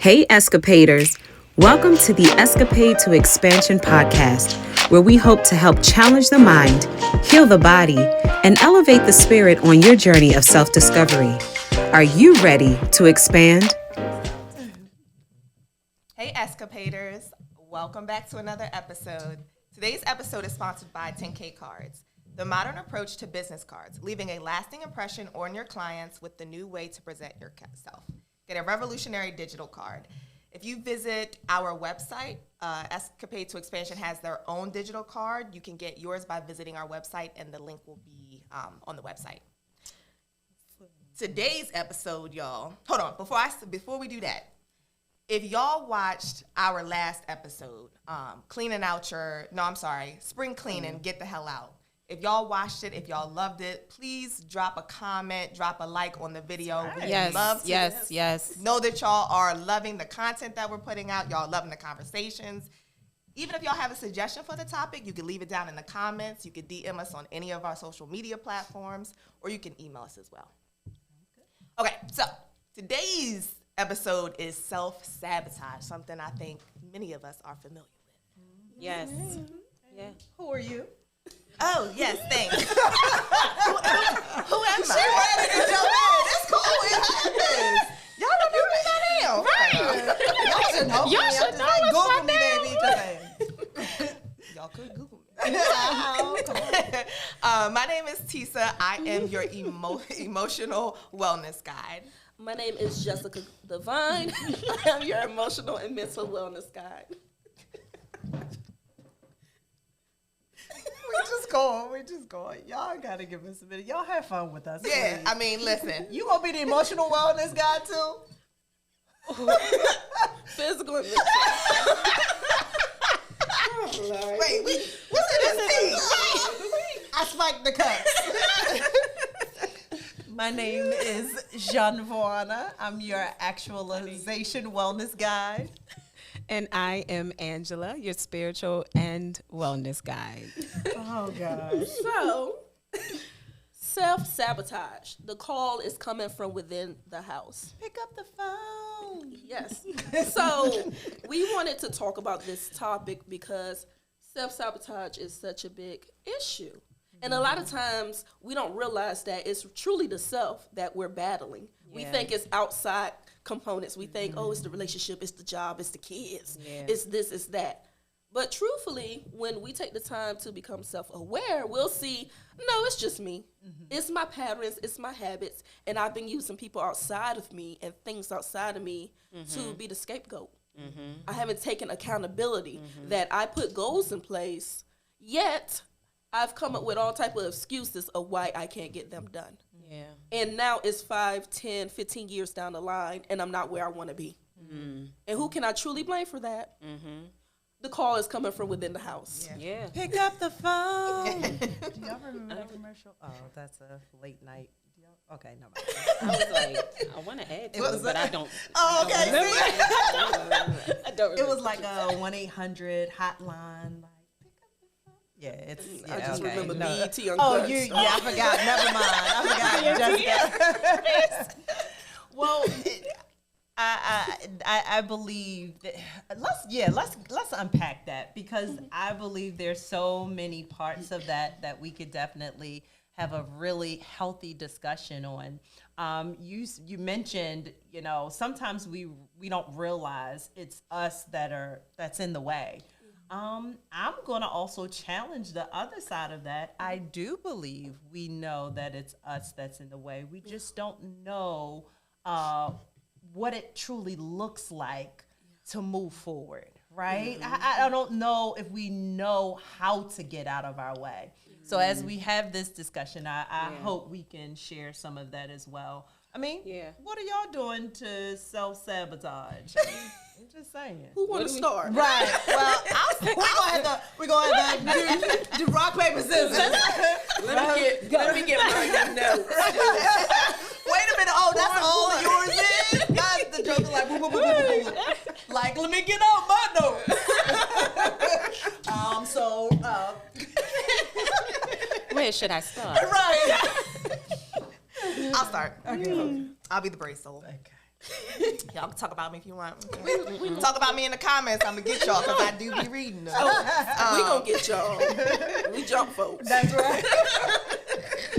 Hey, Xcapaders! Welcome to the Xcapade to Xpansion podcast, where we hope to help challenge the mind, heal the body, and elevate the spirit on your journey of self-discovery. Are you ready to expand? Hey, Xcapaders! Welcome back to another episode. Today's episode is sponsored by 10K Cards, the modern approach to business cards, leaving a lasting impression on your clients with the new way to present yourself. Get a revolutionary digital card. If you visit our website, Xcapade to Xpansion has their own digital card. You can get yours by visiting our website, and the link will be on the website. Today's episode, y'all. Hold on, before we do that, if y'all watched our last episode, spring cleaning, get the hell out. If y'all watched it, if y'all loved it, please drop a comment, drop a like on the video. We love to Yes. know that y'all are loving the content that we're putting out. Y'all loving the conversations. Even if y'all have a suggestion for the topic, you can leave it down in the comments. You can DM us on any of our social media platforms, or you can email us as well. Okay, so today's episode is self-sabotage, something I think many of us are familiar with. Yes. Yeah. Who are you? Oh, yes, thanks. Who am She I? ready to jump in. It's cool. It happens. Y'all don't know who I am. Right. Y'all should know me. Y'all I'm should just know like, what's Google my me, name. baby. Just saying. Y'all could Google me. Come on. My name is Tisa. I am your emotional wellness guide. My name is Jessica Devine. I'm your emotional and mental wellness guide. We just going. Y'all gotta give us a minute. Y'all have fun with us. Yeah, please. I mean, listen. You gonna be the emotional wellness guy too? Physical and mental. Wait, what's in this tea? I spiked the cups. My name is Jean Voana. I'm your actualization wellness guide. And I am Angela, your spiritual and wellness guide. Oh gosh. So, self-sabotage. The call is coming from within the house. Pick up the phone. Yes. So, we wanted to talk about this topic because self-sabotage is such a big issue. And a lot of times, we don't realize that it's truly the self that we're battling. Yeah. We think it's outside components. We think, it's the relationship, it's the job, it's the kids, it's this, it's that. But truthfully, when we take the time to become self-aware, we'll see, no, it's just me. Mm-hmm. It's my patterns, it's my habits, and I've been using people outside of me and things outside of me to be the scapegoat. Mm-hmm. I haven't taken accountability that I put goals in place, yet I've come up with all type of excuses of why I can't get them done. Yeah. And now it's 5, 10, 15 years down the line, and I'm not where I want to be. Mm. And who can I truly blame for that? Mm-hmm. The call is coming from within the house. Yeah. Pick up the phone. Do y'all remember that commercial? Oh, that's a late night. Okay, no. I was like, I want to add to it, but I don't. Oh, okay. I don't remember. It was like a 1-800 hotline. Like, pick up the phone. Yeah, it's. Yeah, I just okay. remember No. BET Uncut. Oh, I forgot. Never mind. I forgot. Jessica. Well, I believe that let's unpack that because I believe there's so many parts of that we could definitely have a really healthy discussion on. You mentioned, sometimes we don't realize it's us that's in the way. I'm going to also challenge the other side of that. I do believe we know that it's us that's in the way. We just don't know what it truly looks like to move forward, right? I don't know if we know how to get out of our way. So as we have this discussion, I hope we can share some of that as well. I mean, what are y'all doing to self-sabotage? I'm just saying. Who want to start? Right. Well, we're going to have to do rock, paper, scissors. Let me get my notes. Wait a minute. Oh, that's all yours is? That's the joke. Like, boo, boo, boo, boo, boo. Like, let me get out my notes. Where should I start? Right. I'll start. Okay. I'll be the brave soul. Okay. Y'all can talk about me if you want. We can talk about me in the comments. I'm gonna get y'all because I do be reading them. We gonna get y'all. We jump folks. That's right.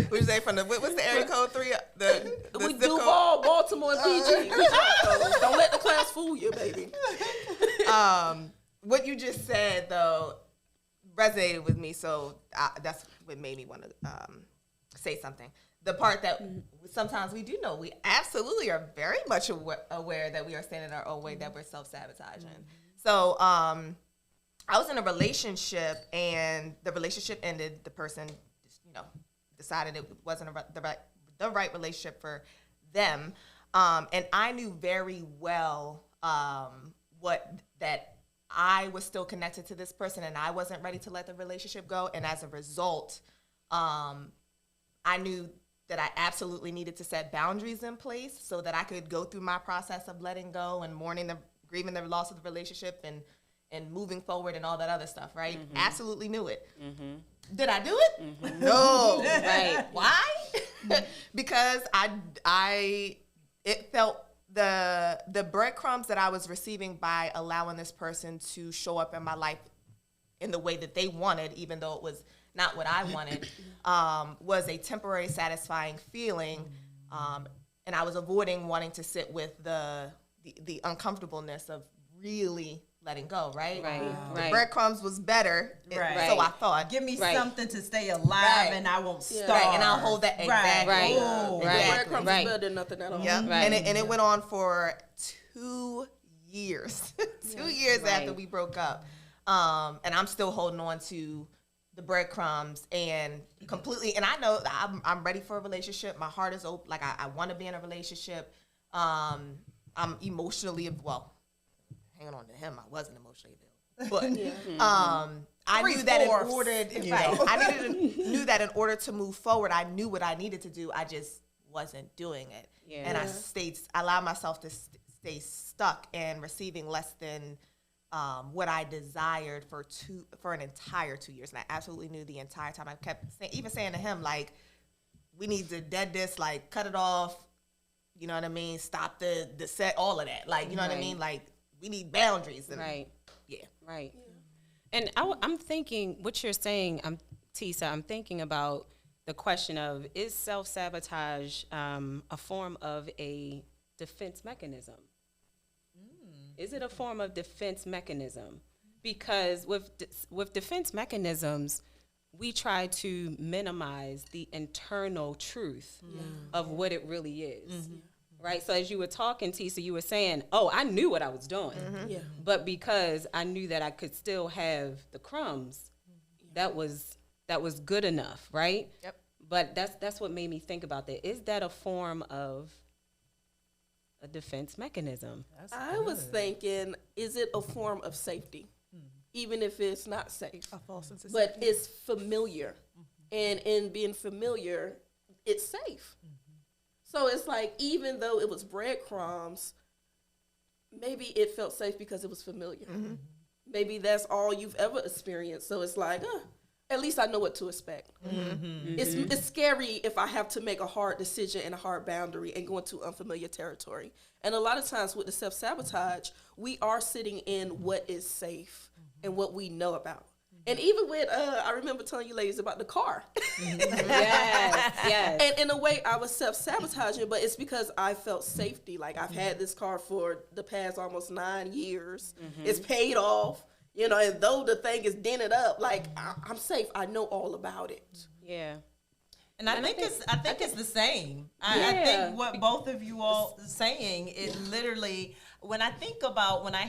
What you say from the what's the area code 3? The We zip do code? all Baltimore and PG. We jump folks. Don't let the class fool you, baby. What you just said though resonated with me, so that's what made me want to say something. The part that sometimes we do know, we absolutely are very much aware that we are standing in our own way, that we're self-sabotaging. So I was in a relationship, and the relationship ended. The person, decided it wasn't the right relationship for them, and I knew very well that I was still connected to this person, and I wasn't ready to let the relationship go. And as a result, I knew that I absolutely needed to set boundaries in place so that I could go through my process of letting go and grieving the loss of the relationship and moving forward and all that other stuff, right? Mm-hmm. Absolutely knew it. Mm-hmm. Did I do it? Mm-hmm. No. Right. Why? Because it felt the breadcrumbs that I was receiving by allowing this person to show up in my life in the way that they wanted, even though it was not what I wanted, was a temporary satisfying feeling, and I was avoiding wanting to sit with the uncomfortableness of really letting go, right? Right. The breadcrumbs was better, Right. so I thought. Give me Right. something to stay alive, Right. and I won't starve. Right, and I'll hold that exactly. Right. Oh. The Right. breadcrumbs Right. is better than nothing at all. Yep. Right. And it went on for 2 years. 2 years Right. after we broke up. And I'm still holding on to the breadcrumbs and completely, and I know I'm ready for a relationship. My heart is open. Like I want to be in a relationship. I'm emotionally, hanging on to him, I wasn't emotionally available. But I knew that knew that in order to move forward, I knew what I needed to do. I just wasn't doing it. Yeah. And I allowed myself to stay stuck and receiving less than what I desired for an entire 2 years. And I absolutely knew the entire time. I kept saying to him, like, we need to dead this, like, cut it off. You know what I mean? Stop the set, all of that. Like, you know what I mean? Like, we need boundaries. And, Right. Yeah. Right. And I'm thinking, what you're saying, Tisa, I'm thinking about the question of, is self-sabotage a form of a defense mechanism? Is it a form of defense mechanism? Because with defense mechanisms, we try to minimize the internal truth of what it really is. Right? So as you were talking, Tisa, you were saying, oh, I knew what I was doing. Yeah. But because I knew that I could still have the crumbs, that was good enough, right? Yep. But that's what made me think about that. Is that a form of a defense mechanism? I was thinking, is it a form of safety? Even if it's not safe. But it's familiar. And in being familiar, it's safe. So it's like, even though it was breadcrumbs, maybe it felt safe because it was familiar. Maybe that's all you've ever experienced. So it's like, at least I know what to expect. It's scary if I have to make a hard decision and a hard boundary and go into unfamiliar territory. And a lot of times with the self-sabotage, we are sitting in what is safe and what we know about. And even with, I remember telling you ladies about the car. Yes. And in a way, I was self-sabotaging, but it's because I felt safety. Like, I've had this car for the past almost 9 years. It's paid off, and though the thing is dented up, like, I'm safe. I know all about it. Yeah. And I think it's the same. I think what both of you all saying is literally, when I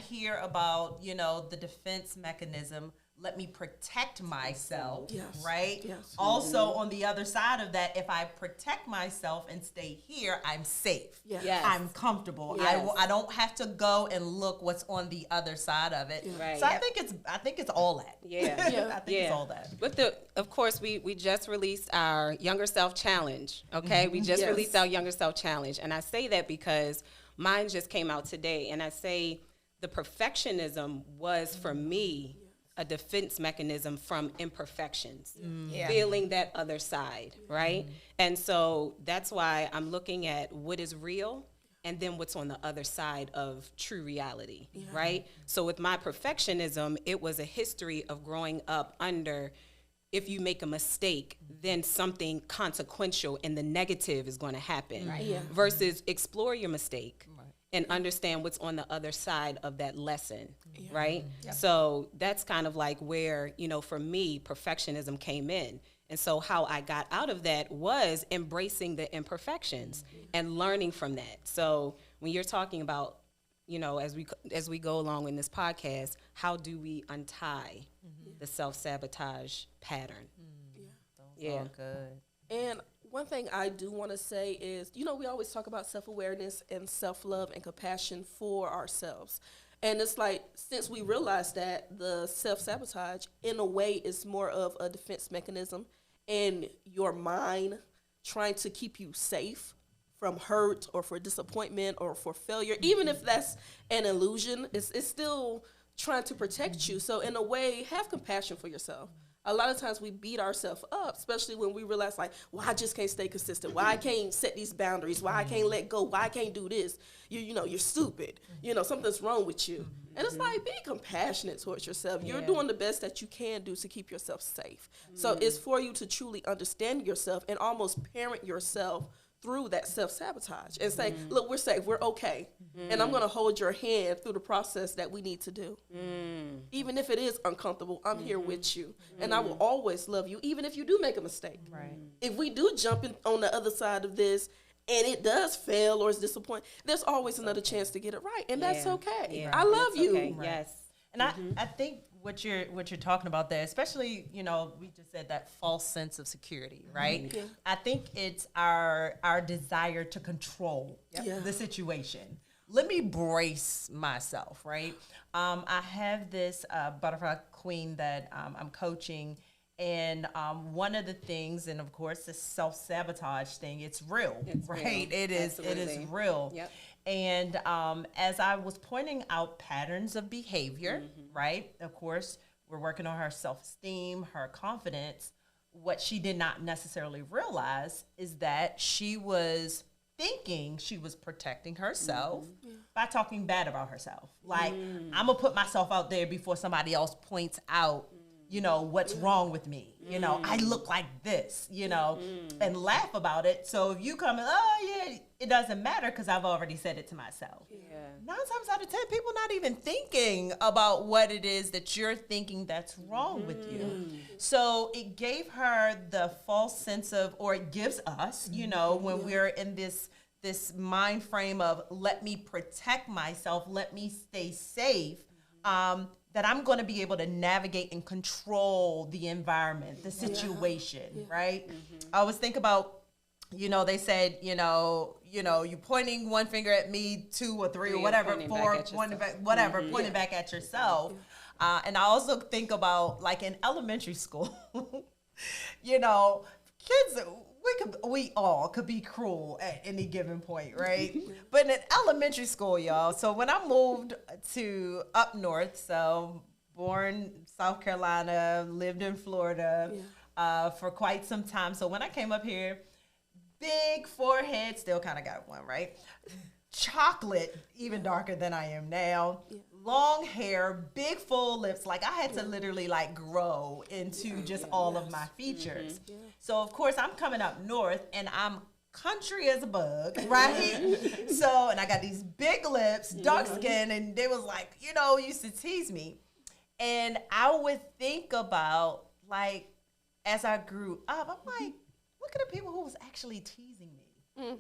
hear about, the defense mechanism, let me protect myself, right? Yes. Also, on the other side of that, if I protect myself and stay here, I'm safe. Yes. I'm comfortable. Yes. I don't have to go and look what's on the other side of it. Right. So I think it's all that. Yeah. I think it's all that. With of course, we just released our Younger Self Challenge, okay? We just released our Younger Self Challenge. And I say that because mine just came out today. And I say the perfectionism was, for me, a defense mechanism from imperfections, feeling that other side, right? And so that's why I'm looking at what is real and then what's on the other side of true reality, right? So with my perfectionism, it was a history of growing up under, if you make a mistake, then something consequential and the negative is going to happen. Right. Yeah. Versus explore your mistake and understand what's on the other side of that lesson, right? So that's kind of like where, you know, for me, perfectionism came in. And so how I got out of that was embracing the imperfections and learning from that. So when you're talking about, you know, as we go along in this podcast, how do we untie the self-sabotage pattern? Yeah. Good. And one thing I do want to say is, you know, we always talk about self-awareness and self-love and compassion for ourselves. And it's like, since we realized that the self-sabotage, in a way, is more of a defense mechanism in your mind trying to keep you safe from hurt or for disappointment or for failure, even if that's an illusion, it's still trying to protect you. So in a way, have compassion for yourself. A lot of times we beat ourselves up, especially when we realize, like, well, I just can't stay consistent. Why I can't set these boundaries? Why I can't let go? Why I can't do this? You know, you're stupid. You know, something's wrong with you. And it's like, be compassionate towards yourself. You're doing the best that you can do to keep yourself safe. So it's for you to truly understand yourself and almost parent yourself through that self-sabotage and say, look, we're safe, we're okay. And I'm going to hold your hand through the process that we need to do. Even if it is uncomfortable, I'm here with you. And I will always love you, even if you do make a mistake. Right. If we do jump in on the other side of this and it does fail or is disappointing, there's always another chance to get it right. And that's okay. Yeah. I love you. Okay. Yes. And I think what you're talking about there, especially, you know, we just said that false sense of security, right? Yeah. I think it's our desire to control the situation. Let me brace myself, right? I have this butterfly queen that I'm coaching, and one of the things, and of course the self-sabotage thing, it's real, right? It is real. Yep. And as I was pointing out patterns of behavior, right? Of course, we're working on her self-esteem, her confidence. What she did not necessarily realize is that she was thinking she was protecting herself by talking bad about herself. Like, I'm going to put myself out there before somebody else points out, you know, what's wrong with me. You know, I look like this, you know, and laugh about it. So if you come and, oh, yeah, it doesn't matter because I've already said it to myself. Yeah. 9 times out of 10, people not even thinking about what it is that you're thinking that's wrong with you. So it gave her the false sense of, or it gives us, you know, when we're in this mind frame of let me protect myself, let me stay safe, that I'm going to be able to navigate and control the environment, the situation, right? I always think about, you know, they said, you know, you pointing one finger at me, 2 or 3 or whatever, 4, pointing back, whatever, pointing back at yourself. And I also think about, like, in elementary school, you know, kids, we all could be cruel at any given point, right? But in elementary school, y'all, so when I moved to up north, so born South Carolina, lived in Florida for quite some time. So when I came up here, big forehead, still kind of got one, right? Chocolate, even darker than I am now. Long hair, big full lips. Like, I had to literally, like, grow into just all of my features. So, of course, I'm coming up north, and I'm country as a bug, right? So, and I got these big lips, dark skin, and they was like, you know, used to tease me. And I would think about, like, as I grew up, I'm like, look at the people who was actually teasing me.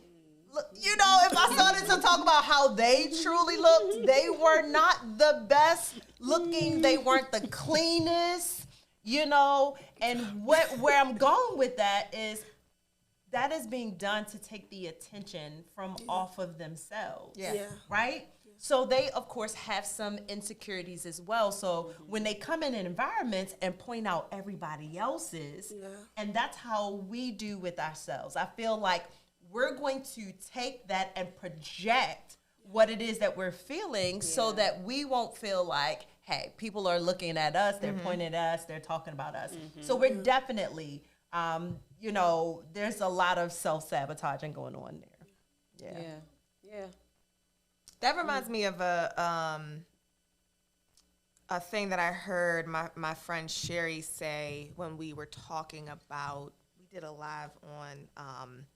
Look, you know, if I started to talk about how they truly looked, they were not the best looking. They weren't the cleanest, you know. And where I'm going with that is being done to take the attention from off of themselves, right? So they, of course, have some insecurities as well. So when they come in environments and point out everybody else's, and that's how we do with ourselves. I feel like we're going to take that and project what it is that we're feeling so that we won't feel like, hey, people are looking at us, they're pointing at us, they're talking about us. So we're definitely, you know, there's a lot of self-sabotaging going on there. Yeah. That reminds me of a thing that I heard my friend Sherry say when we were talking about, we did a live on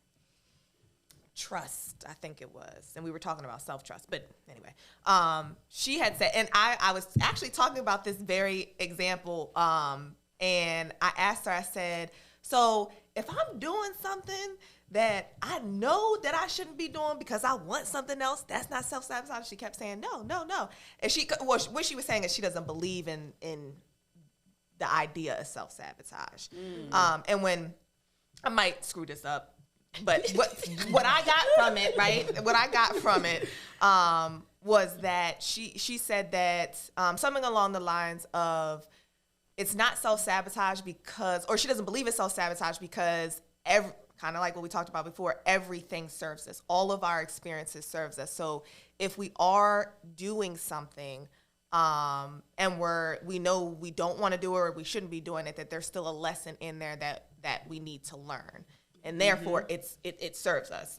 trust, I think it was, and we were talking about self-trust, but anyway, she had said, and I was actually talking about this very example, and I asked her, I said, so if I'm doing something that I know that I shouldn't be doing because I want something else, that's not self-sabotage. She kept saying, no. And what she was saying is she doesn't believe in the idea of self-sabotage. And when, I might screw this up, but what I got from it, right? What I got from it was that she said that something along the lines of, it's not self-sabotage because, or she doesn't believe it's self-sabotage because kind of like what we talked about before, everything serves us. All of our experiences serves us. So if we are doing something and we know we don't want to do it or we shouldn't be doing it, that there's still a lesson in there that we need to learn. And therefore, it serves us.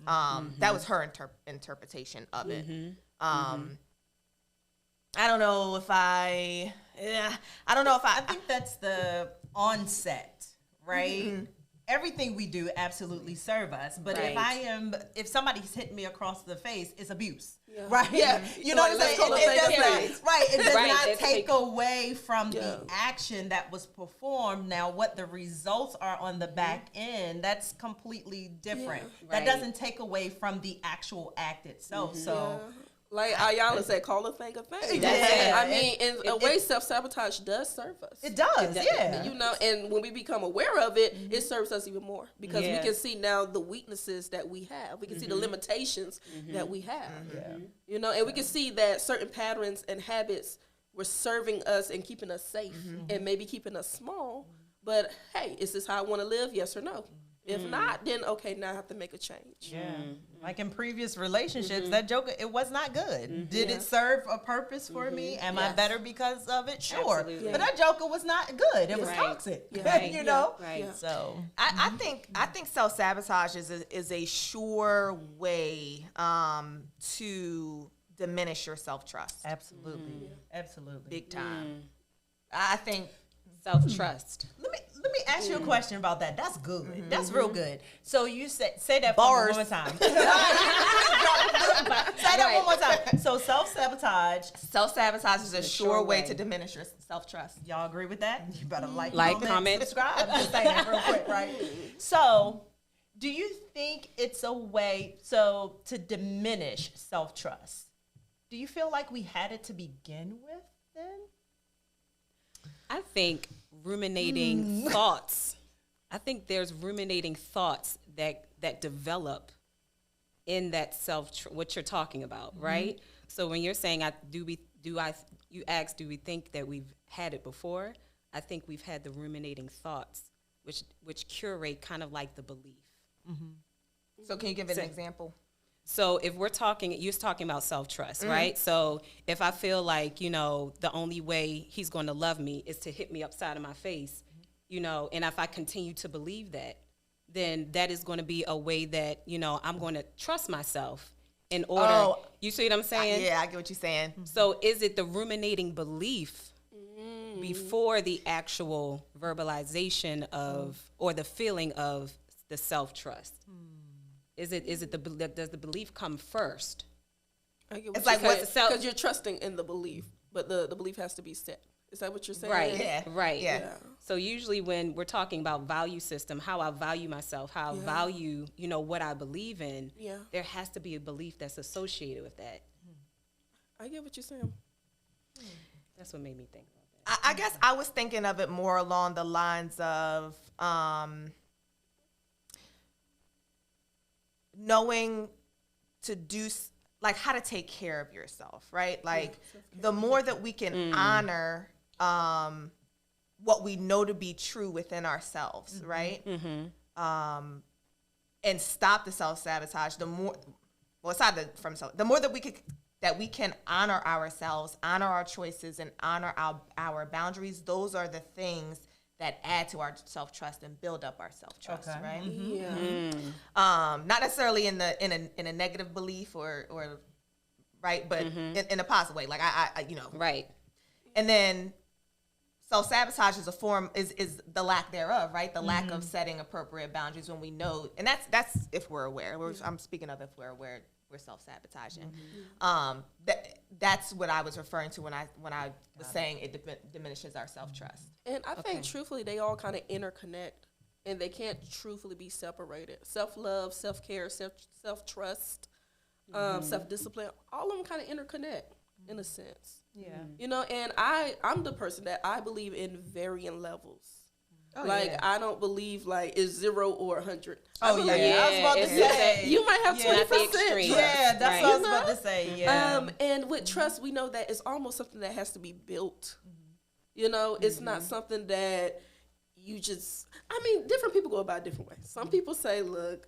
That was her interpretation of it. I don't know if I think that's the onset, right? Everything we do absolutely serve us, but if somebody's hitting me across the face, it's abuse, right? Yeah, you know what I'm saying? It does not take away from the action that was performed. Now, what the results are on the back end, that's completely different. That doesn't take away from the actual act itself. So. Like Ayala said, call a thing a thing. I mean, in a way, self-sabotage does serve us. It does, yeah. You know, and when we become aware of it, it serves us even more because we can see now the weaknesses that we have. We can see the limitations that we have. You know, and we can see that certain patterns and habits were serving us and keeping us safe and maybe keeping us small. But, hey, is this how I want to live? Yes or no? If not, then okay, now I have to make a change. Yeah. Like in previous relationships, that joke, it was not good. Did it serve a purpose for me? Am I better because of it? Sure. Absolutely. But that joker was not good. It was toxic. You know? So I think self-sabotage is a sure way to diminish your self-trust. Absolutely. Absolutely. Big time. I think Self-trust. Let me ask you a question about that. That's good. That's real good. So you say that one more time. Say that one more time. So self-sabotage is a sure way to diminish your self-trust. Y'all agree with that? You better like comment, subscribe. Just saying real quick, right? So do you think it's a way to diminish self-trust? Do you feel like we had it to begin with then? I think ruminating thoughts. I think there's ruminating thoughts that develop in that what you're talking about, right? So when you're saying, you asked, do we think that we've had it before? I think we've had the ruminating thoughts, which curate kind of like the belief. So can you give an example? So if you're talking about self-trust, right? So if I feel like, the only way he's going to love me is to hit me upside of my face, and if I continue to believe that, then that is going to be a way that, I'm going to trust myself in order. You see what I'm saying? Yeah, I get what you're saying. So is it the ruminating belief before the actual verbalization of, or the feeling of the self-trust? Does the belief come first? It's like because you're trusting in the belief, but the belief has to be set. Is that what you're saying? Right. Yeah. Right. Yeah. So usually when we're talking about value system, how I value myself, how I value, what I believe in, there has to be a belief that's associated with that. I get what you're saying. That's what made me think about that. I guess I was thinking of it more along the lines of knowing to do, like, how to take care of yourself, right? Like, the more that we can honor what we know to be true within ourselves, right? And stop the self-sabotage, the more, well, aside from self, the more that we can honor ourselves, honor our choices, and honor our boundaries, those are the things that add to our self-trust and build up our self-trust, right? Yeah. Not necessarily in a negative belief or right? But in a positive way, like I you know, Right. and then self-sabotage is a form is the lack thereof, right? The lack of setting appropriate boundaries when we know, and that's if we're aware. I'm speaking of if we're aware we're self-sabotaging. That's what I was referring to when I was saying it diminishes our self-trust. And I think truthfully they all kind of interconnect and they can't truthfully be separated. Self-love, self-care, self-trust, self-discipline, all of them kind of interconnect in a sense. Yeah. You know, and I'm the person that I believe in varying levels. I don't believe like it's 0 or 100. Oh yeah, I was about to say you might have 20%. extreme. Yeah, that's Right. what I was about to say. Yeah. And with trust, we know that it's almost something that has to be built. You know, it's not something that you just. I mean, different people go about it different ways. Some people say, look.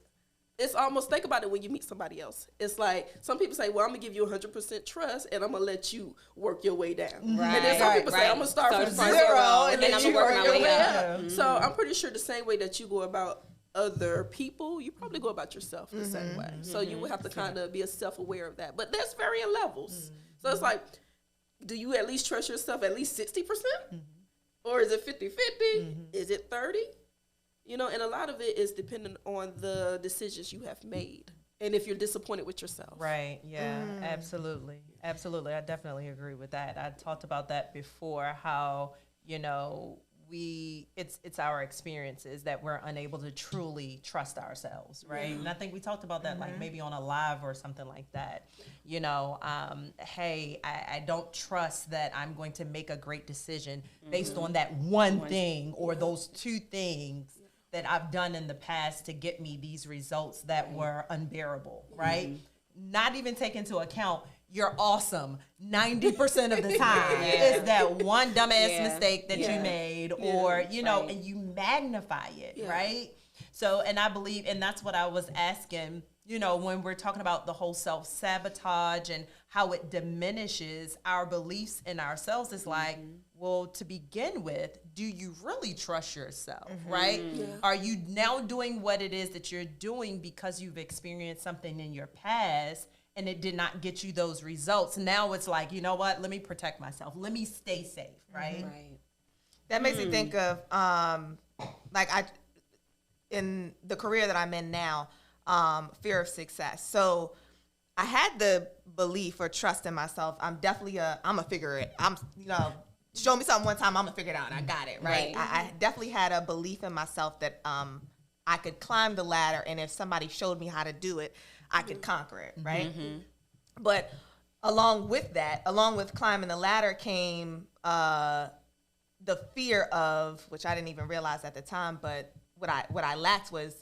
It's almost, think about it when you meet somebody else. It's like, some people say, well, I'm going to give you 100% trust, and I'm going to let you work your way down. Right. And then some people say, I'm going to start from 0, and then you work your way up. So I'm pretty sure the same way that you go about other people, you probably go about yourself the same way. So you would have to kind of be self-aware of that. But there's varying levels. So it's like, do you at least trust yourself at least 60%? Or is it 50-50? Is it 30? You know, and a lot of it is dependent on the decisions you have made and if you're disappointed with yourself. Right. Yeah, absolutely. Absolutely. I definitely agree with that. I talked about that before, how, you know, it's our experiences that we're unable to truly trust ourselves, right? And I think we talked about that like maybe on a live or something like that. You know, hey, I don't trust that I'm going to make a great decision based on that one thing or those two things that I've done in the past to get me these results that were unbearable, right? Not even take into account you're awesome 90% of the time is that one dumbass mistake that you made or, you know, and you magnify it, right? So, and I believe, and that's what I was asking, you know, when we're talking about the whole self-sabotage and how it diminishes our beliefs in ourselves, is like, well, to begin with, do you really trust yourself, right? Are you now doing what it is that you're doing because you've experienced something in your past and it did not get you those results? Now it's like, you know what? Let me protect myself. Let me stay safe, right? Right. That makes me think of in the career that I'm in now, fear of success. So I had the belief or trust in myself. I'm definitely I'm a figure it. Show me something one time, I'm gonna figure it out. I got it, right? I definitely had a belief in myself that I could climb the ladder, and if somebody showed me how to do it, I could conquer it, right? But along with climbing the ladder came the fear of, which I didn't even realize at the time, but what I lacked was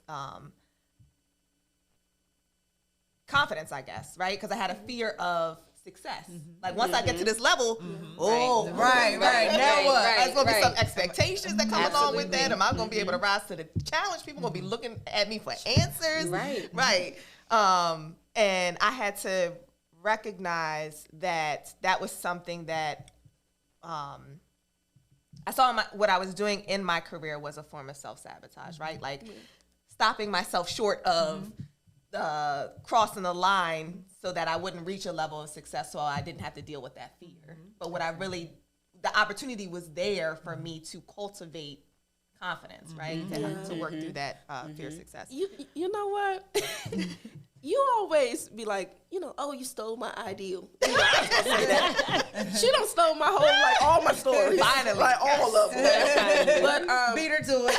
confidence, I guess, right? Because I had a fear of success. Like once I get to this level, right. Now what? There's gonna be some expectations that come along with that. Am I gonna be able to rise to the challenge? People gonna be looking at me for answers, right? And I had to recognize that was something that I saw what I was doing in my career was a form of self-sabotage, right? Like stopping myself short of crossing the line so that I wouldn't reach a level of success, so I didn't have to deal with that fear. But the opportunity was there for me to cultivate confidence, right? To work through that fear of success. You know what? You always be like, you know, oh, you stole my ideal. You know, I was gonna say that. She done stole my whole, like, all my stories. Finally. Like, all of them. But, beat her to it.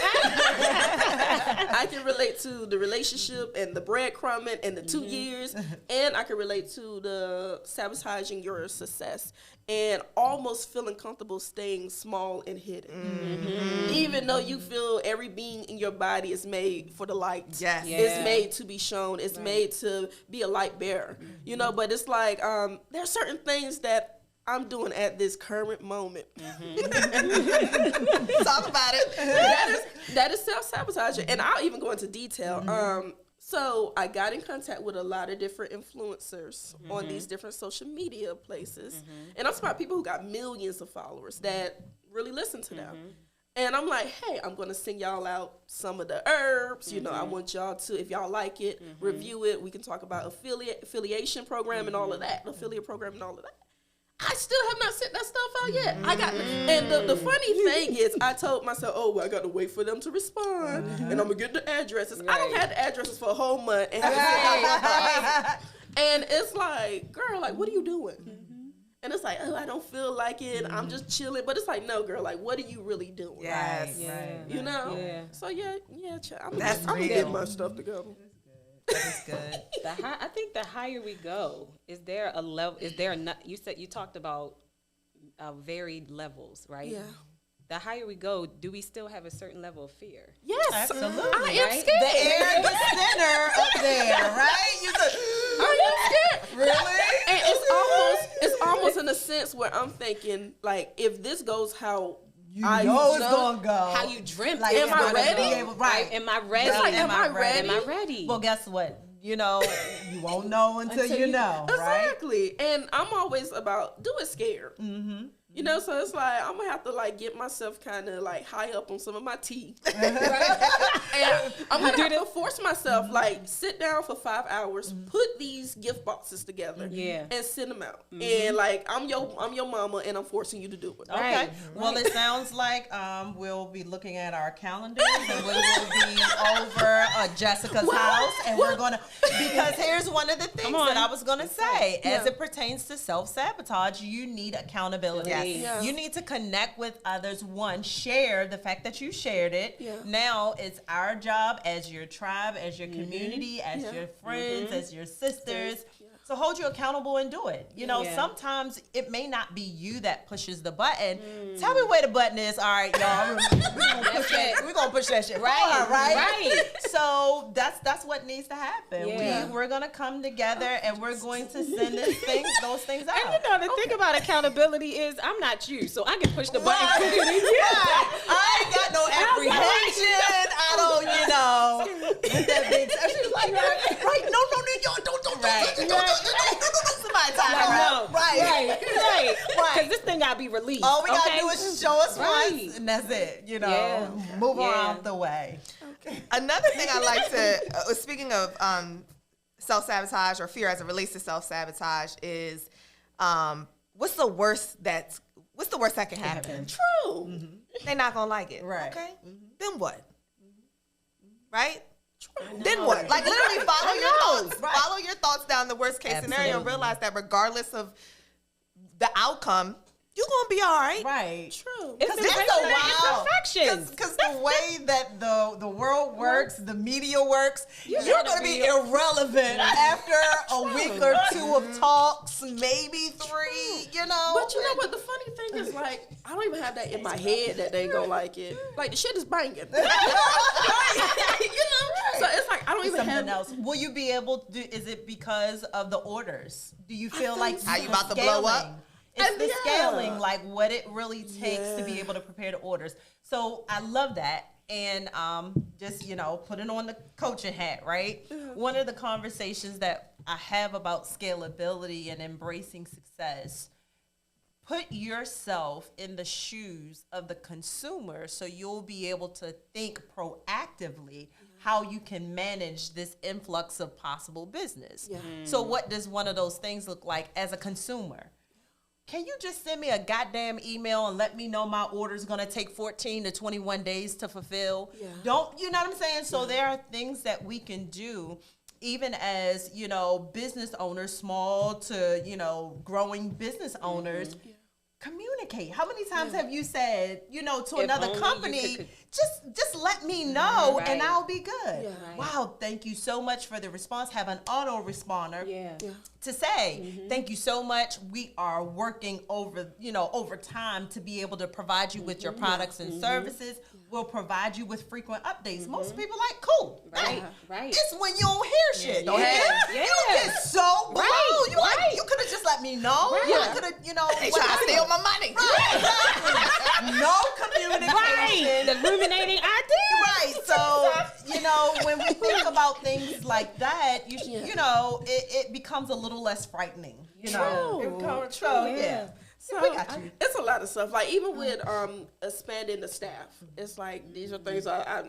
I can relate to the relationship and the breadcrumbing and the 2 years. And I can relate to the sabotaging your success and almost feeling comfortable staying small and hidden. Even though you feel every being in your body is made for the light. Yes. It's made to be shown. It's made to be a light bearer. You know, but it's like there are certain things that I'm doing at this current moment. Talk about it. That is self-sabotaging. And I'll even go into detail. So I got in contact with a lot of different influencers on these different social media places. And I'm talking about people who got millions of followers that really listen to them. And I'm like, hey, I'm gonna send y'all out some of the herbs. You know, I want y'all to, if y'all like it, review it. We can talk about affiliation program and all of that, affiliate program and all of that. I still have not sent that stuff out yet. I got, and the funny thing is, I told myself, oh, well, I got to wait for them to respond, and I'm gonna get the addresses. I don't have the addresses for a whole month, and and it's like, girl, like, what are you doing? And it's like, oh, I don't feel like it. I'm just chilling. But it's like, no, girl, like, what are you really doing? Yes. Right. You know? Yeah. So, yeah, I'm That's going to real. get my stuff together. That's good. I think the higher we go, is there a level? Is there you talked about varied levels, right? Yeah. The higher we go, do we still have a certain level of fear? Yes. Absolutely. I am Right? scared. The air gets thinner up there, right? You said, I am scared. really? And it's almost in a sense where I'm thinking, like, if this goes how You I know it's know gonna go. How you dreamt? Like, it am was I gonna ready? go. Right. Am I ready? It's like, am I ready? Am I ready? Well, guess what? You know, you won't know until you know, right? Exactly. And I'm always about do it scared. Mm-hmm. You know, so it's like I'm gonna have to like get myself kind of like high up on some of my tea, and I'm gonna have to force myself like sit down for 5 hours, put these gift boxes together, and send them out. And like I'm your mama, and I'm forcing you to do it. Okay. Right. Well, it sounds like we'll be looking at our calendars, and we will be over Jessica's house, and we're gonna, because here's one of the things that I was gonna say, as it pertains to self-sabotage, you need accountability. Yes. Yeah. You need to connect with others. One, share the fact that you shared it. Yeah. Now it's our job as your tribe, as your community, as your friends, as your sisters. So hold you accountable and do it. You know, sometimes it may not be you that pushes the button. Tell me where the button is. All right, y'all. We're gonna push that shit right, right. So that's what needs to happen. Yeah. We're gonna come together and we're going to send those things out. And you know, the thing about accountability is I'm not you, so I can push the button Right. quicker than you. I ain't got no apprehension. I don't, you know, with that big. She's like, right, no, y'all don't, somebody talk about, right. Because this thing gotta be released. All we gotta okay? do is show us Right. once, and that's it. You know, move around the way. Another thing I like to, speaking of self-sabotage or fear as it relates to self-sabotage, is what's the worst that can happen? True. They're not gonna like it. Right. Okay. Then what? Right? Then what? Like literally follow your thoughts. Right. Follow your thoughts down the worst case scenario and realize that regardless of the outcome, you're gonna be all right. Right. True. It's It's so wild. imperfections. Because the way that the world works, the media works, you're going to be irrelevant after a week or two of talks, maybe 3, you know. But you know what? The funny thing is, like, I don't even have that in my head that they ain't gonna like it. Like, the shit is banging. You know? So it's like, I don't even Something have else. Will you be able to do, is it because of the orders? Do you feel like Are you about to blow up? It's the Yeah. scaling, like what it really takes to be able to prepare the orders. So I love that. And just, you know, putting on the coaching hat, right? One of the conversations that I have about scalability and embracing success, put yourself in the shoes of the consumer so you'll be able to think proactively how you can manage this influx of possible business. Yeah. So what does one of those things look like as a consumer? Can you just send me a goddamn email and let me know my order is going to take 14 to 21 days to fulfill? Yeah. Don't, you know what I'm saying? So there are things that we can do even as, you know, business owners, small to, you know, growing business owners. Communicate. How many times have you said, you know, to If another only you company, could- just let me know and Right. I'll be good. Yeah. Right. Wow, thank you so much for the response. Have an auto responder Yeah. to say, thank you so much. We are working over time to be able to provide you with your products and services. We'll provide you with frequent updates. Most people like, cool. Right, right. It's when you don't hear shit. Don't Yeah, hear? yeah. You get so blown. Right, You like, right. you could have just let me know. Right. You could have, you know. They trying to steal my money. No communication. Right. The ruminating idea. Right. So, you know, when we think about things like that, you know, it becomes a little less frightening. You know. True. So, yeah. So got you. it's a lot of stuff. Like even with expanding the staff, it's like these are things I'm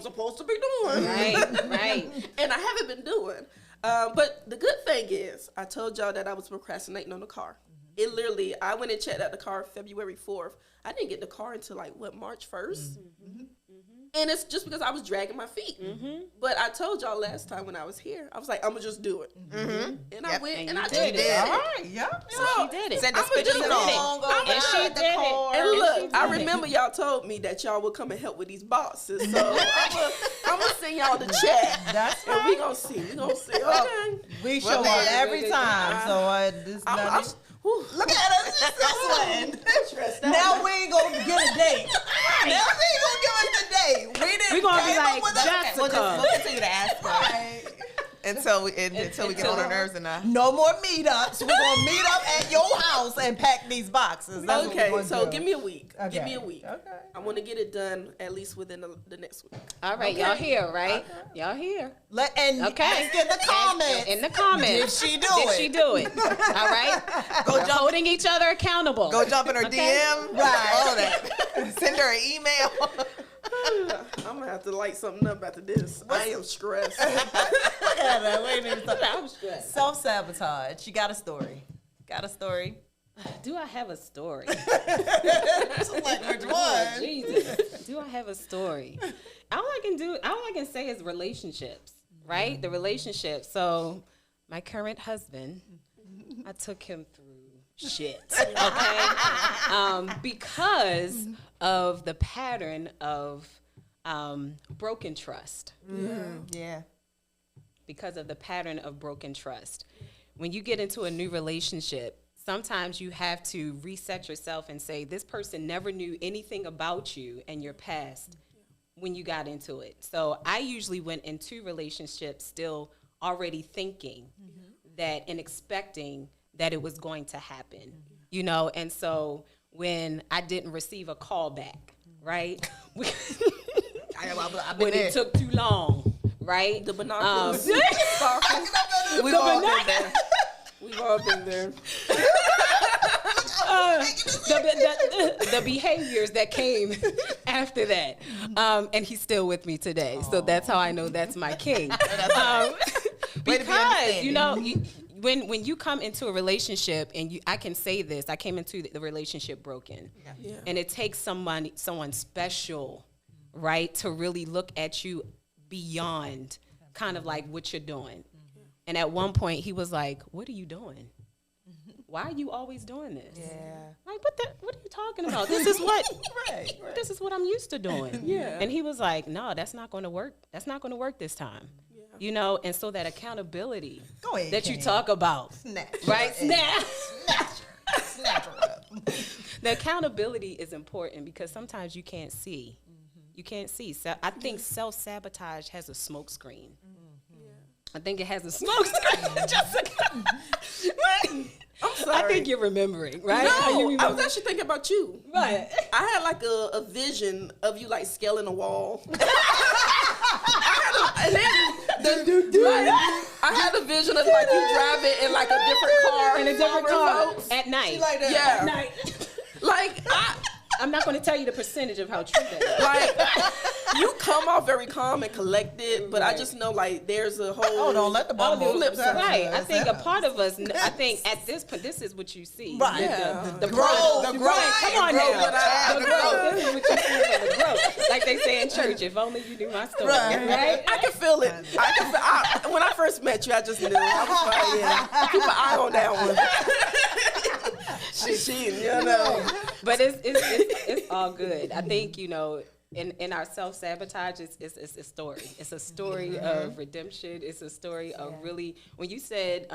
supposed to be doing. Right. And I haven't been doing. But the good thing is, I told y'all that I was procrastinating on the car. It literally, I went and checked out the car February 4th. I didn't get the car until like March 1st. And it's just because I was dragging my feet. But I told y'all last time when I was here, I was like, I'm gonna just do it. And I went and I did it. All right, yep. So She did it. Send us I'ma pictures do and it. all. And she did it. And look, she I did it. remember y'all told me that y'all would come and help with these boxes. So I'm gonna send y'all the check. That's And we gonna see. Okay. We show Well, up every time. So this nothing. Look at us, just sweating. Now we ain't gonna get a date. Now we ain't gonna give us a date. We didn't. We gonna be came up like, with a- Jessica. We'll continue to ask her until we get on our nerves enough. No more meetups. We're gonna meet up at your house and pack these boxes. That's what we're Okay, gonna so do. give me a week. Okay. Give me a week. Okay. I want to get it done at least within the next week. All right, y'all here, right? Y'all here. And Okay. ask in the comments. In the comments. Did she do Did it? she do it? All right. We're holding each other accountable. Go jump in her Okay. DM. Right. All of that. Send her an email. I'm gonna have to light something up after this. I am stressed. I'm stressed. Self-sabotage. You got a story. Got a story? Do I have a story? Like which one? Jesus. Do I have a story? All I can say is relationships, right? The relationship. So my current husband, I took him through shit, okay? Because of the pattern of broken trust. Yeah. Because of the pattern of broken trust. When you get into a new relationship, sometimes you have to reset yourself and say, this person never knew anything about you and your past when you got into it. So I usually went into relationships still already thinking that and expecting that it was going to happen, you know? And so when I didn't receive a call back, right? When it took too long, right? The binoculars. We've all been there. We've all been there. The behaviors that came after that. And he's still with me today. So that's how I know that's my king. Because, you know, when you come into a relationship, and I can say this, I came into the relationship broken. Yeah. And it takes someone special, right, to really look at you beyond kind of like what you're doing. And at one point, he was like, what are you doing? Why are you always doing this? Yeah. Like, what are you talking about? This is what this is what I'm used to doing. Yeah. And he was like, no, that's not going to work. That's not going to work this time. Yeah. You know, and so that accountability Go ahead, that you King. talk about, Snatch. right? Snap. Snatch her up. The accountability is important because sometimes you can't see. You can't see. So I think self-sabotage has a smoke screen. I think it has a smoke screen. Jessica. I'm sorry. I think you're remembering, right? No, How you I was remember? actually thinking about you. Right. I had like a vision of you like scaling a wall. I had a vision of like you driving in like a different car. In a different car remotes. at night. Yeah. At night. Like I'm not going to tell you the percentage of how true that is. like you come off very calm and collected, but I just know like there's a whole Oh, don't let the ball flip side. Right. I think a part of us, I think at this point, this is what you see. Right. The growth. The growth. Come on growth. now. The The growth. growth. This is what you see for the growth. Like they say in church, if only you knew my story. Right? I can feel it. When I first met you, I just knew. I was like, yeah, keep an eye on that one. She's cheating, you know. But it's all good. I think, you know, in our self-sabotage, it's a story. It's a story of redemption. It's a story of really, when you said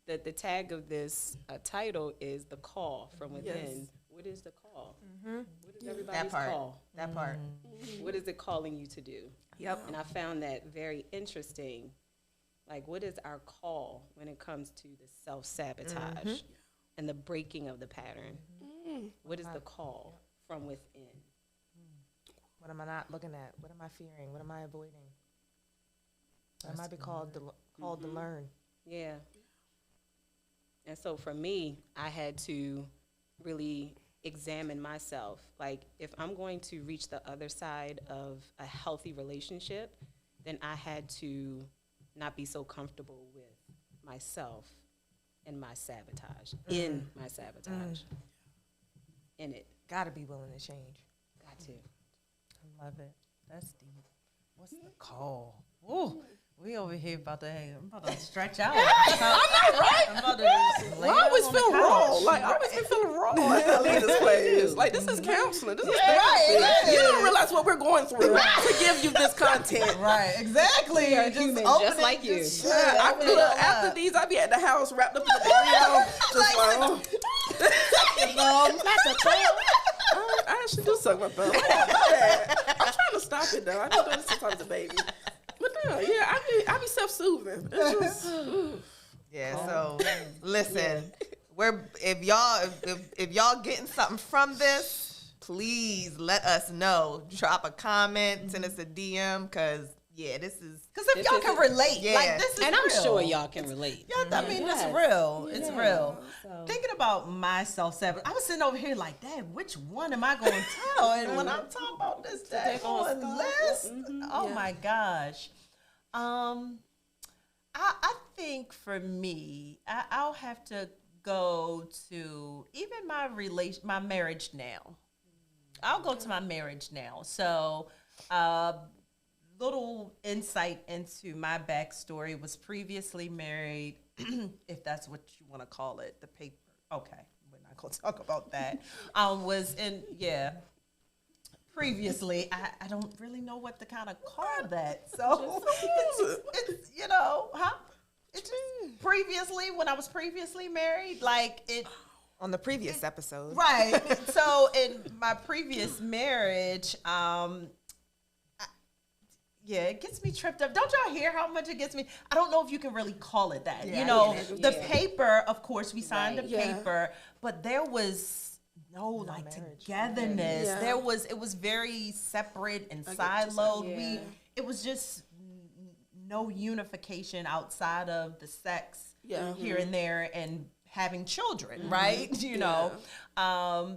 that the tag of this title is the call from within. Yes. What is the call? What is everybody's That part. call? That part. What is it calling you to do? Yep. And I found that very interesting. Like, what is our call when it comes to the self-sabotage and the breaking of the pattern? What is the call from within? What am I not looking at? What am I fearing? What am I avoiding? What am I be called to learn? Yeah. And so for me, I had to really examine myself. Like, if I'm going to reach the other side of a healthy relationship, then I had to not be so comfortable with myself and my sabotage, in my sabotage, in it. Gotta be willing to change. Got to. I love it. That's deep. What's the call? Ooh, we over here about to hang. I'm about to stretch out. I'm about to just lay I always on the feel couch. wrong. Like, I always been feeling wrong when I leave this place. Like, this is counseling. This is Right, therapy. it is. You don't realize what we're going through to give you this content. Right, exactly. are human, just like you. Yeah, after these, I be at the house wrapped up in a burrito, just I should do suck my thumb. I'm trying to stop it though. I be doing it sometimes, a baby. But no, yeah, I be self-soothing. It's just, Yeah. So listen, if y'all getting something from this, please let us know. Drop a comment, send us a DM, because this is. Because if y'all can relate, like this is and I'm real. sure y'all can relate. Yeah, I mean, it's real. It's real. Thinking about my self-sabotage, I was sitting over here like, Dad, which one am I going to tell? And when I'm talking about this daggone list, oh my gosh. I think for me, I'll have to go to even my marriage now. I'll go to my marriage now. So, little insight into my backstory: was previously married, if that's what you want to call it, the paper. Okay, we're not going to talk about that. Previously, I don't really know what to kind of call that. So it's It's just previously, when I was previously married, like it. On the previous episode. Right. So in my previous marriage, it gets me tripped up. Don't y'all hear how much it gets me? I don't know if you can really call it that. Yeah, The paper, of course, we signed the Yeah. paper, but there was no togetherness. Yeah. It was very separate and I get what you're siloed. saying. It was just no unification outside of the sex here and there and having children, right?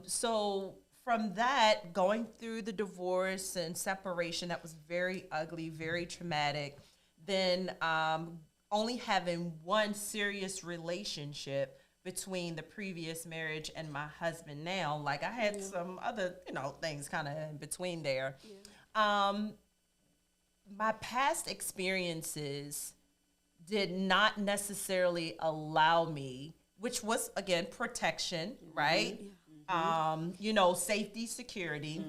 So from that, going through the divorce and separation, that was very ugly, very traumatic. Then only having one serious relationship between the previous marriage and my husband now. Like I had some other, things kind of in between there. My past experiences did not necessarily allow me, which was, again, protection, right? Safety, security,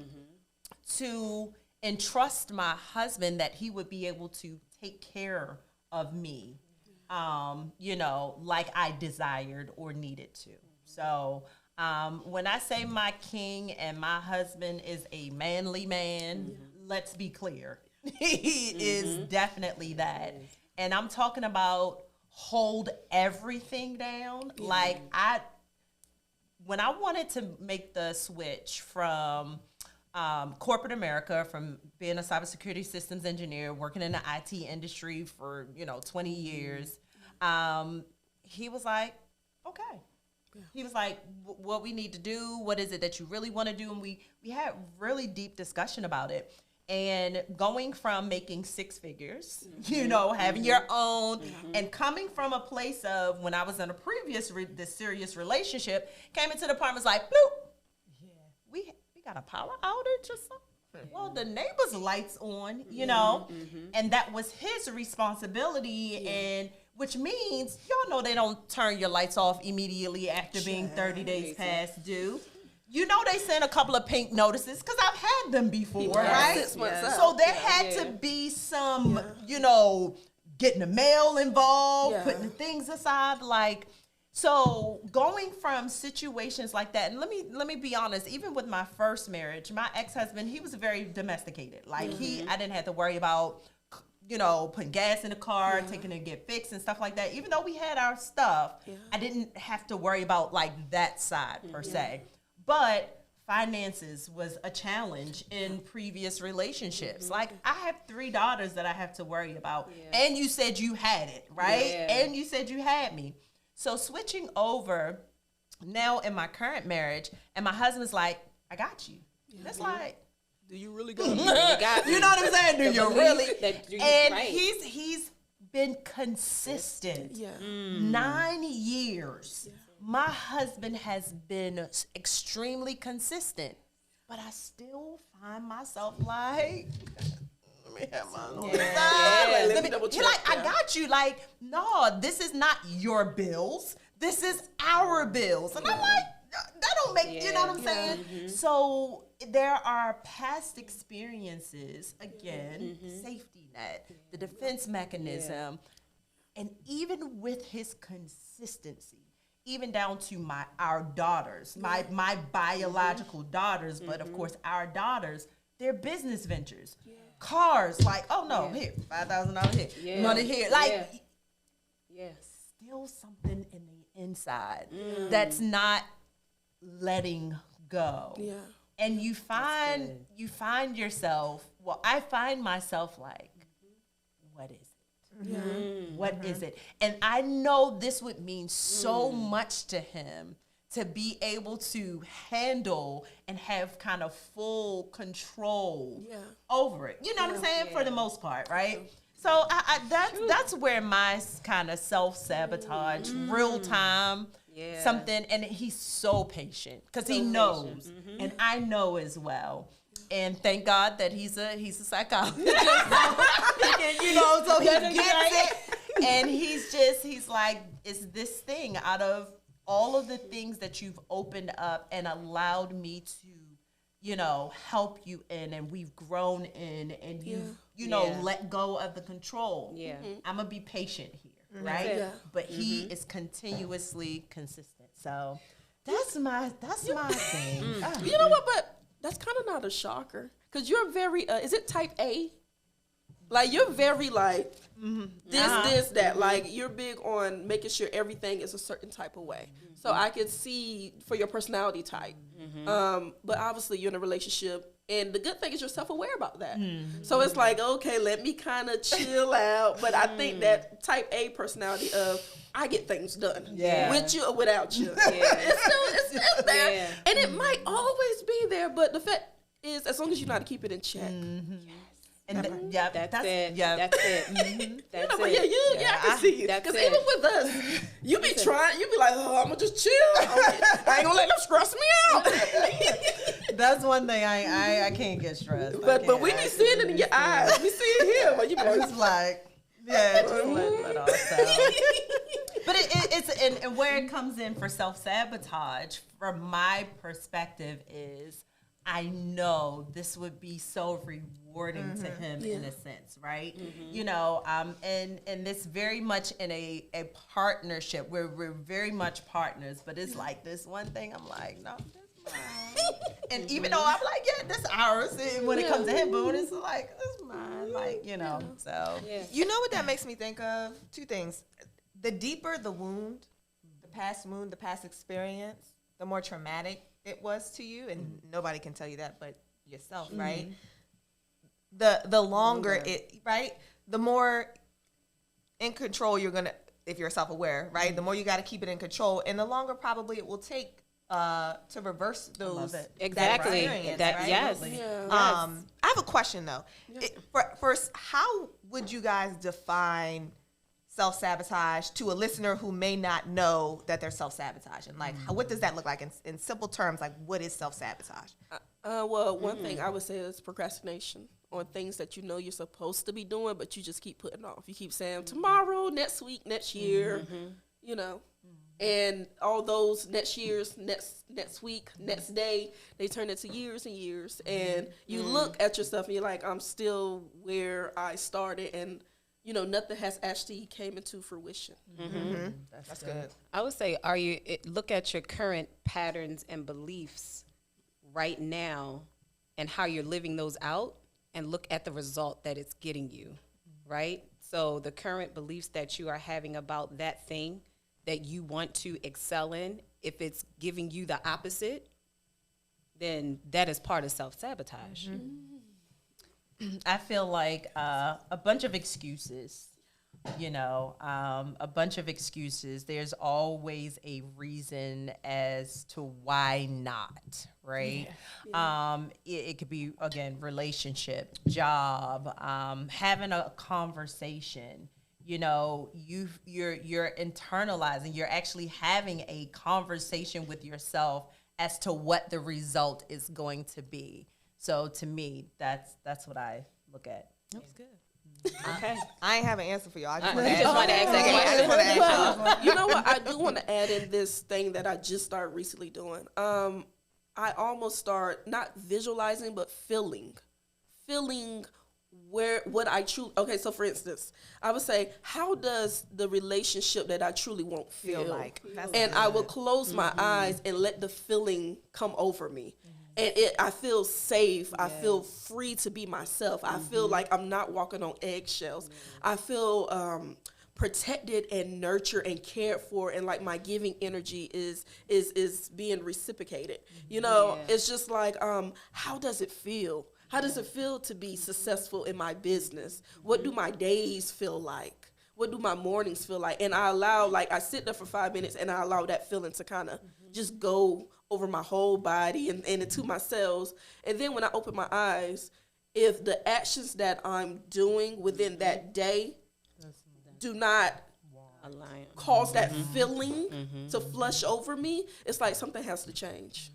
to entrust my husband that he would be able to take care of me, like I desired or needed to. So when I say my king and my husband is a manly man, let's be clear. He is definitely that. And I'm talking about hold everything down. Like when I wanted to make the switch from corporate America, from being a cybersecurity systems engineer, working in the IT industry for, 20 years, he was like, okay. He was like, what we need to do, what is it that you really want to do? And we had really deep discussion about it. And going from making six figures, having your own, and coming from a place of when I was in a previous this serious relationship, came into the apartment, was like, bloop, we got a power outage or something. Well, the neighbor's lights on, and that was his responsibility, and which means y'all know they don't turn your lights off immediately after being 30 days past due. They sent a couple of pink notices because I've had them before, right? 6 months out. So there had to be some, getting the mail involved, putting the things aside, so going from situations like that, and let me be honest, even with my first marriage, my ex-husband, he was very domesticated. Like I didn't have to worry about, putting gas in the car, taking it to get fixed and stuff like that. Even though we had our stuff, I didn't have to worry about that side per se. But finances was a challenge in previous relationships. Like I have 3 daughters that I have to worry about. And you said you had it, right? And you said you had me. So switching over now in my current marriage, and my husband's like, I got you. That's like, Do you really go? you know what I'm saying? Do you really? And he's been consistent. Yeah. 9 years. Yeah. My husband has been extremely consistent, but I still find myself like, let me have my own side. Let me double check. Like, I got you. Like, no, this is not your bills. This is our bills. And I'm like, that don't make, you know what I'm saying? Mm-hmm. So there are past experiences, again, safety net, the defense mechanism, and even with his consistency, even down to our daughters, my biological daughters, but of course our daughters, they're business ventures. Yeah. Cars, like, oh no, here, $5,000 here, money here. Like, still something in the inside that's not letting go. Yeah. And you find yourself, well, I find myself like, what is it? Yeah. What is it? And I know this would mean so much to him to be able to handle and have kind of full control over it. You know what I'm saying? For the most part, right? So that's where my kind of self-sabotage, real time, something, and he's so patient because he knows, and I know as well. And thank God that he's a psychologist, so he gets it. And he's like, it's this thing out of all of the things that you've opened up and allowed me to, help you in, and we've grown in, and you let go of the control. Yeah. I'm gonna be patient here, right? Yeah. But he is continuously consistent. So that's my thing. You know what? But that's kind of not a shocker, because you're very. Is it type A? Like, you're very like this, that. Like, you're big on making sure everything is a certain type of way. So I could see for your personality type. But obviously you're in a relationship, and the good thing is you're self-aware about that. So it's like, okay, let me kind of chill out. But I think that type A personality of, I get things done with you or without you. It's still there. Yeah. And it might always be there, but the fact is, as long as you know how to keep it in check. And that's it. That's it. That's it. I can see you. Because even with us, you be trying, you be like, oh, I'm going to just chill. I ain't going to let them stress me out. That's one thing I can't get stressed. But we be seeing it in your eyes. We see it here. But you be like, but it's and where it comes in for self-sabotage, from my perspective, is I know this would be so rewarding to him in a sense, right? And this very much in a partnership where we're very much partners, but it's like this one thing I'm like, no, that's mine. And even though I'm like, that's ours when it comes to him, but when it's like, that's mine, like, so. Yeah. You know what that makes me think of? Two things. The deeper the wound, the past experience, the more traumatic it was to you, and nobody can tell you that but yourself, right? The longer it, right? The more in control you're gonna, if you're self-aware, right? The more you got to keep it in control, and the longer probably it will take to reverse those. Exactly. That right? Yes. Yeah. I have a question though. First, how would you guys define self-sabotage to a listener who may not know that they're self-sabotaging? Like, what does that look like in simple terms? Like, what is self-sabotage? Well, one thing I would say is procrastination on things that you know you're supposed to be doing, but you just keep putting off. You keep saying tomorrow, next week, next year, and all those next years, next week, next day, they turn into years and years. And you look at yourself and you're like, I'm still where I started, and nothing has actually came into fruition. That's good. I would say, look at your current patterns and beliefs right now and how you're living those out, and look at the result that it's getting you, right? So the current beliefs that you are having about that thing that you want to excel in, if it's giving you the opposite, then that is part of self-sabotage. I feel like a bunch of excuses a bunch of excuses. There's always a reason as to why not, right? It could be, again, relationship, job, having a conversation. You're internalizing, you're actually having a conversation with yourself as to what the result is going to be. So to me, that's what I look at. That's good. Okay. I ain't have an answer for y'all. I just I want to just wanna ask that I just want to ask y'all. Well, you know what? I do want to add in this thing that I just started recently doing. I almost start not visualizing, but feeling what I truly. Okay, so for instance, I would say, how does the relationship that I truly want feel like? And I will close my eyes and let the feeling come over me. And I feel safe. I feel free to be myself. I feel like I'm not walking on eggshells. I feel protected and nurtured and cared for, and like my giving energy is being reciprocated. It's just like, how does it feel? How does it feel to be successful in my business? What do my days feel like? What do my mornings feel like? And I sit there for 5 minutes and I allow that feeling to kind of just go over my whole body and into my cells. And then when I open my eyes, if the actions that I'm doing within that day do not cause that feeling to flush over me, it's like something has to change.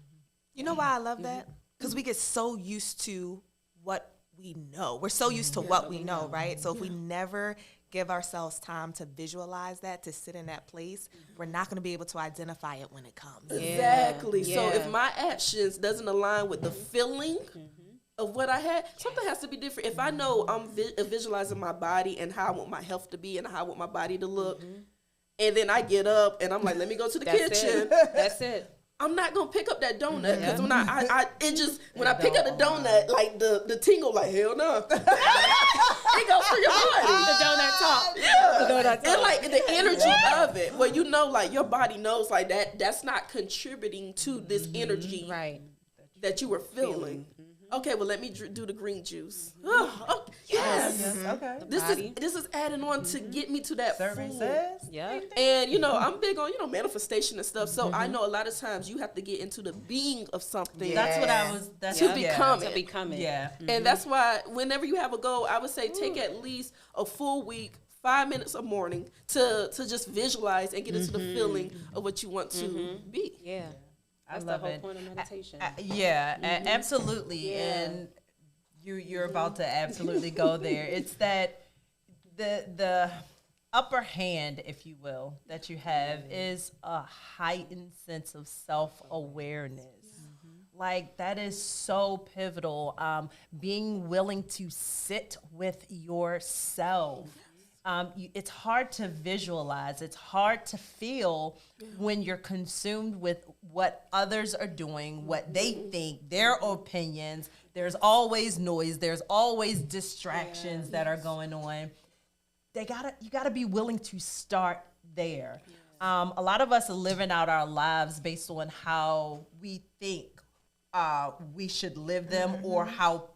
You know why I love that? Because we get so used to what we know. We're so used to what we know, right? So if we never give ourselves time to visualize that, to sit in that place, we're not going to be able to identify it when it comes. Exactly. So if my actions doesn't align with the feeling of what I had, something has to be different. If I know I'm visualizing my body and how I want my health to be and how I want my body to look, and then I get up and I'm like, let me go to the kitchen. That's it. I'm not gonna pick up that donut because when I pick up the donut, like the tingle, like hell no, it goes through your body. The donut talk. Yeah, The donut talk. and like the energy of it, where like your body knows like that's not contributing to this energy that you were feeling. Okay, well let me do the green juice. Oh, yes. Okay. This is adding on to get me to that Survey full. says. Yeah. And I'm big on manifestation and stuff. So I know a lot of times you have to get into the being of something. That's what I was. That's To become To become it. Yeah. And that's why whenever you have a goal, I would say take at least a full week, 5 minutes a morning to just visualize and get into the feeling of what you want to be. Yeah. That's love the whole it. point of meditation. Absolutely. Yeah. And you're about to absolutely go there. It's that the upper hand, if you will, that you have is a heightened sense of self-awareness. Like that is so pivotal. Being willing to sit with yourself. It's hard to visualize. It's hard to feel when you're consumed with what others are doing, what they think, their opinions. There's always noise. There's always distractions that are going on. You gotta be willing to start there. A lot of us are living out our lives based on how we think we should live them, or how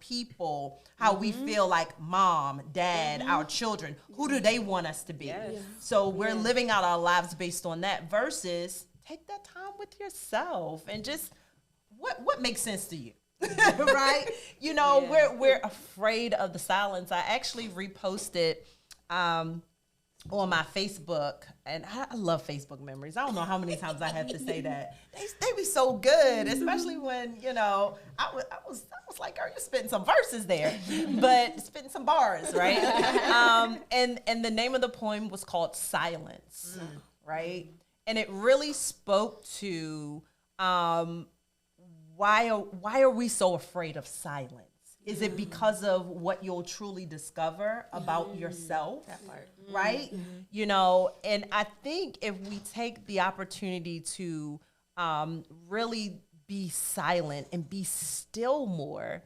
we feel like mom, dad, our children, who do they want us to be? Yes. So we're living out our lives based on that versus take that time with yourself and just what makes sense to you. Right? We're afraid of the silence. I actually reposted on my Facebook, and I love Facebook memories. I don't know how many times I have to say that. They be so good, especially when, I was like, girl, you're spitting some verses there, but spitting some bars, right? And the name of the poem was called Silence, right? And it really spoke to why are we so afraid of silence? Is it because of what you'll truly discover about yourself? That part. Right? And I think if we take the opportunity to really be silent and be still more,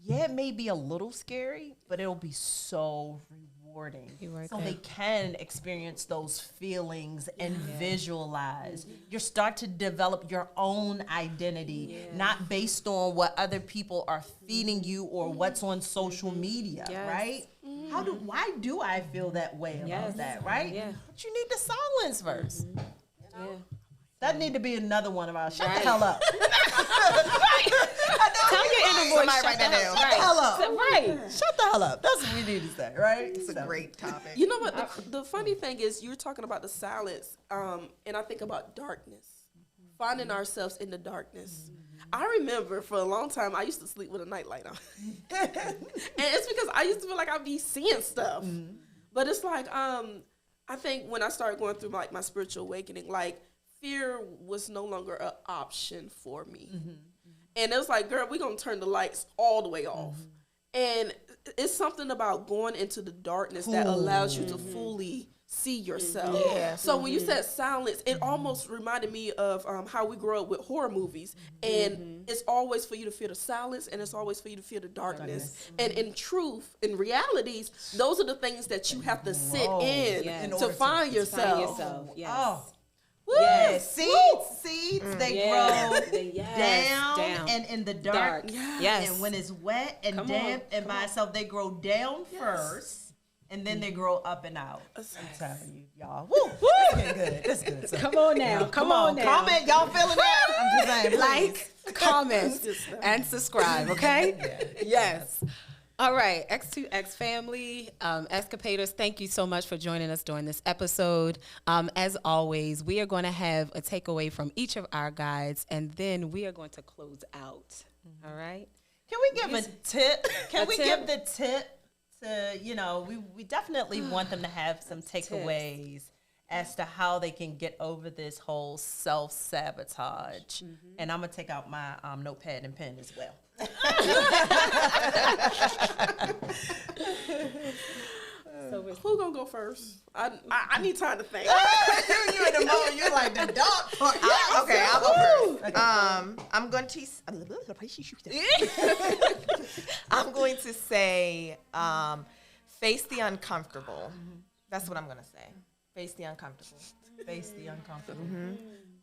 it may be a little scary, but it'll be so rewarding. So they can experience those feelings and visualize. You start to develop your own identity, not based on what other people are feeding you or what's on social media, right? Why do I feel that way about that, right? Yeah. But you need the silence first. Yeah. That need to be another one of our shut the hell up. Tell your inner voice. Somebody write that down. Shut the hell up. Right. Shut the hell up. That's what we need to say, right? It's a great topic. You know what? The funny thing is, you're talking about the silence, and I think about darkness, finding ourselves in the darkness. I remember for a long time, I used to sleep with a nightlight on. And it's because I used to feel like I'd be seeing stuff. But it's like, I think when I started going through my spiritual awakening, like, fear was no longer an option for me. And it was like, girl, we're going to turn the lights all the way off. And it's something about going into the darkness that allows you to fully see yourself. Yeah. So when you said silence, it almost reminded me of how we grow up with horror movies. And it's always for you to feel the silence, and it's always for you to feel the darkness. And in truth, in realities, those are the things that you have to sit in Yes. to find yourself. Yes. Oh. Woo! Yes, seeds, they grow down and in the dark. Yes. And when it's wet and Come damp on. and by itself, they grow down first, and then they grow up and out. I'm telling you, y'all. Woo! This is good. So, Come on now. Come on now. Comment, y'all feeling that? I'm just saying, Like, comment, and subscribe, okay? Yes. All right, X2X family, Xcapaters, thank you so much for joining us during this episode. As always, we are going to have a takeaway from each of our guides, and then we are going to close out. All right? Can we give a tip? Can we tip? give the tip to, we definitely want them to have some takeaways as to how they can get over this whole self-sabotage. And I'm going to take out my notepad and pen as well. So who gonna go first? I need time to think. you in the moment, you're like the dog part. Okay, I'll go first. I'm going to say face the uncomfortable. That's what I'm going to say. Face the uncomfortable. Face the uncomfortable.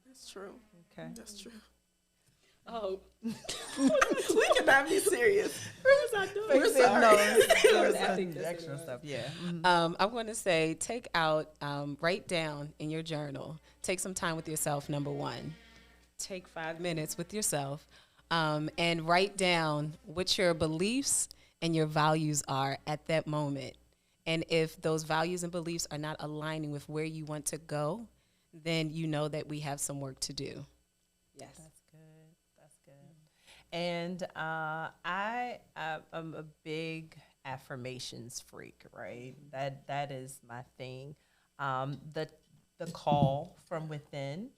That's true. Okay. That's true. Oh, we cannot be serious. We're sorry. Extra stuff, yeah. I'm going to say write down in your journal, take some time with yourself, number one. Take 5 minutes with yourself and write down what your beliefs and your values are at that moment. And if those values and beliefs are not aligning with where you want to go, then you know that we have some work to do. Yes. That's good. And I am a big affirmations freak, right? That is my thing. The call from within.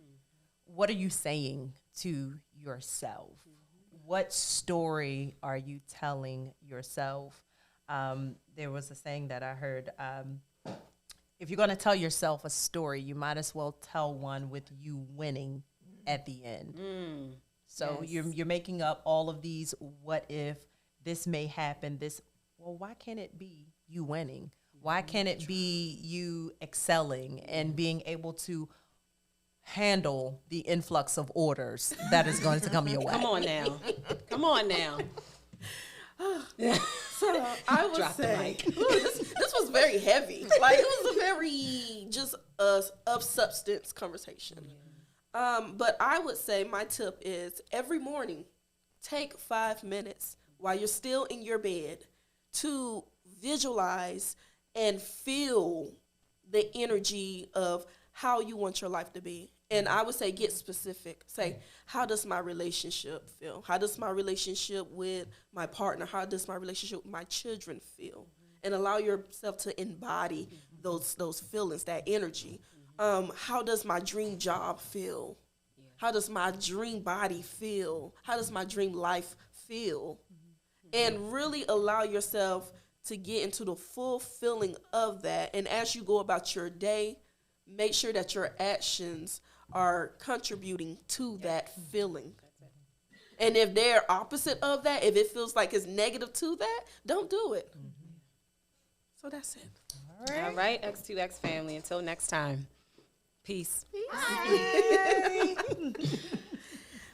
What are you saying to yourself? What story are you telling yourself? There was a saying that I heard, if you're going to tell yourself a story, you might as well tell one with you winning at the end. So you're making up all of these, what if, this may happen, why can't it be you winning? Why can't it be you excelling and being able to handle the influx of orders that is going to come your way? Come on now. Come on now. So I would Drop the say, mic. ooh, this was very heavy. Like, it was a very just of substance conversation. But I would say my tip is every morning, take 5 minutes while you're still in your bed to visualize and feel the energy of how you want your life to be. And I would say get specific. Say, how does my relationship feel? How does my relationship with my partner, how does my relationship with my children feel? And allow yourself to embody those feelings, that energy. How does my dream job feel? How does my dream body feel? How does my dream life feel? And really allow yourself to get into the full feeling of that. And as you go about your day, make sure that your actions are contributing to that feeling. And if they're opposite of that, if it feels like it's negative to that, don't do it. So that's it. All right, X2X family. Until next time. Peace.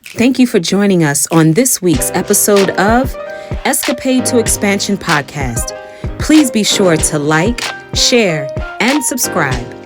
Thank you for joining us on this week's episode of Xcapade to Xpansion podcast. Please be sure to like, share, and subscribe.